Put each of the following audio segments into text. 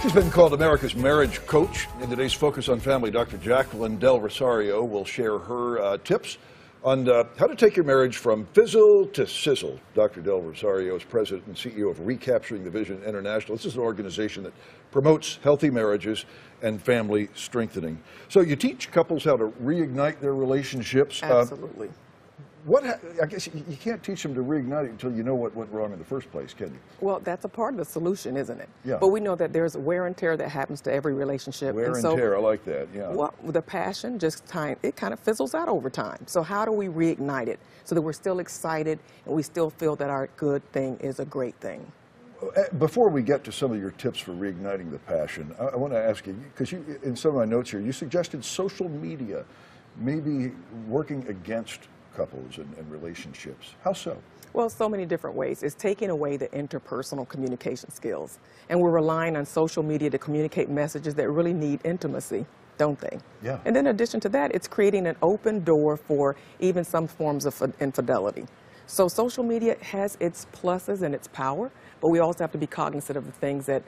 She's been called America's marriage coach. In today's Focus on Family, Dr. Jacqueline Del Rosario will share her tips on how to take your marriage from fizzle to sizzle. Dr. Del Rosario is president and CEO of Recapturing the Vision International. This is an organization that promotes healthy marriages and family strengthening. So you teach couples how to reignite their relationships. Absolutely. I guess you can't teach them to reignite it until you know what went wrong in the first place, can you? Well, that's a part of the solution, isn't it? Yeah. But we know that there's wear and tear that happens to every relationship. Wear and tear, I like that, yeah. Well, the passion, it kind of fizzles out over time. So how do we reignite it so that we're still excited and we still feel that our good thing is a great thing? Before we get to some of your tips for reigniting the passion, I want to ask you, because in some of my notes here, you suggested social media maybe working against couples and relationships. How so? Well, so many different ways. It's taking away the interpersonal communication skills. And we're relying on social media to communicate messages that really need intimacy, don't they? Yeah. And then in addition to that, it's creating an open door for even some forms of infidelity. So social media has its pluses and its power, but we also have to be cognizant of the things that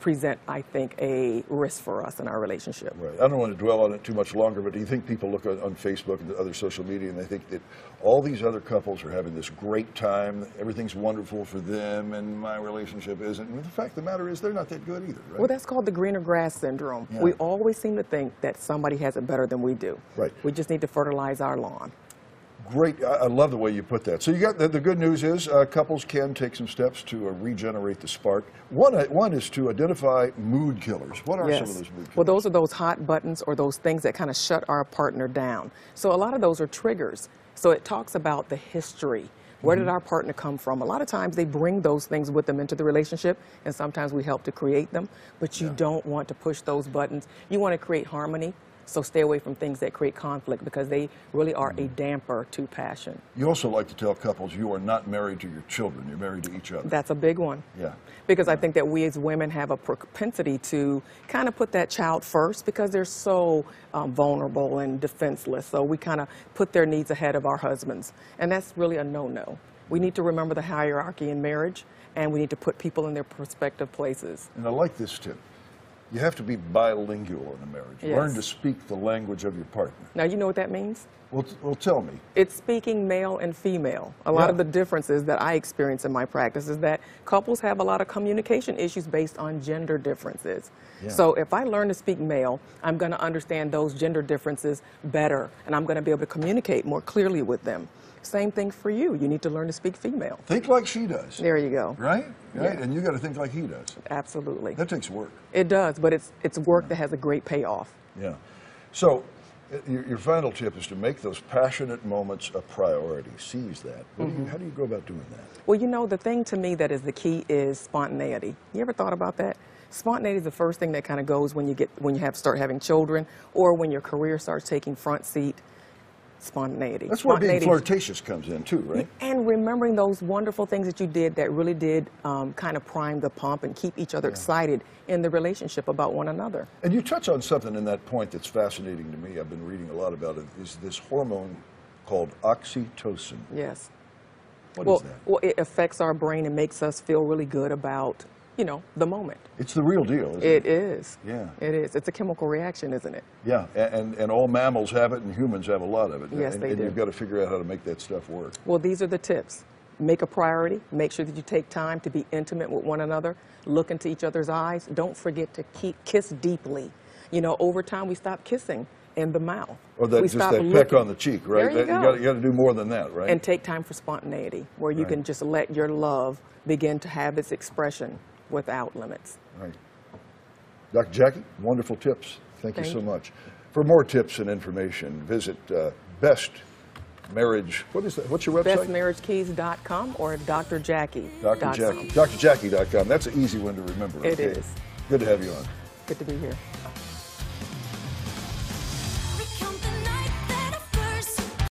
present, I think, a risk for us in our relationship. Right. I don't want to dwell on it too much longer, but do you think people look on Facebook and other social media and they think that all these other couples are having this great time, everything's wonderful for them, and my relationship isn't? And the fact of the matter is they're not that good either, right? Well, that's called the greener grass syndrome. Yeah. We always seem to think that somebody has it better than we do. Right. We just need to fertilize our lawn. Great. I love the way you put that. So you got the good news is couples can take some steps to regenerate the spark. One is to identify mood killers. What are some of those mood killers? Well, those are those hot buttons or those things that kind of shut our partner down. So a lot of those are triggers. So it talks about the history. Where did our partner come from? A lot of times they bring those things with them into the relationship, and sometimes we help to create them, but you don't want to push those buttons. You want to create harmony. So stay away from things that create conflict because they really are a damper to passion. You also like to tell couples you are not married to your children, you're married to each other. That's a big one. Yeah. Because I think that we as women have a propensity to kind of put that child first because they're so vulnerable and defenseless. So we kind of put their needs ahead of our husbands. And that's really a no-no. We need to remember the hierarchy in marriage, and we need to put people in their prospective places. And I like this tip. You have to be bilingual in a marriage. Yes. Learn to speak the language of your partner. Now, you know what that means? Well, tell me. It's speaking male and female. A lot of the differences that I experience in my practice is that couples have a lot of communication issues based on gender differences. Yeah. So if I learn to speak male, I'm going to understand those gender differences better, and I'm going to be able to communicate more clearly with them. Same thing for you. You need to learn to speak female. Think like she does. There you go. Right? Yeah. And you got to think like he does. Absolutely. That takes work. It does, but it's work that has a great payoff. Yeah. So your final tip is to make those passionate moments a priority. Seize that. How do you go about doing that? Well, you know, the thing to me that is the key is spontaneity. You ever thought about that? Spontaneity is the first thing that kind of goes when you start having children or when your career starts taking front seat. Spontaneity. That's where being flirtatious comes in too, right? And remembering those wonderful things that you did that really did kind of prime the pump and keep each other excited in the relationship about one another. And you touch on something in that point that's fascinating to me. I've been reading a lot about it. Is this hormone called oxytocin? Yes. What is that? Well, it affects our brain and makes us feel really good about, you know, the moment. It's the real deal, isn't it? It is. Yeah. It is. It's a chemical reaction, isn't it? Yeah, and all mammals have it and humans have a lot of it. Yes, they do. And you've got to figure out how to make that stuff work. Well, these are the tips. Make a priority. Make sure that you take time to be intimate with one another. Look into each other's eyes. Don't forget to kiss deeply. You know, over time we stop kissing in the mouth. Or just that peck on the cheek, right? There you go. You got to do more than that, right? And take time for spontaneity, where you can just let your love begin to have its expression without limits. Right. Dr. Jackie, wonderful tips. Thank you so much. For more tips and information, visit Best Marriage. What is that? What's your website? BestMarriageKeys.com or Dr. Jacquie. Dr. Jackie. DrJackie.com. That's an easy one to remember. It is. Good to have you on. Good to be here.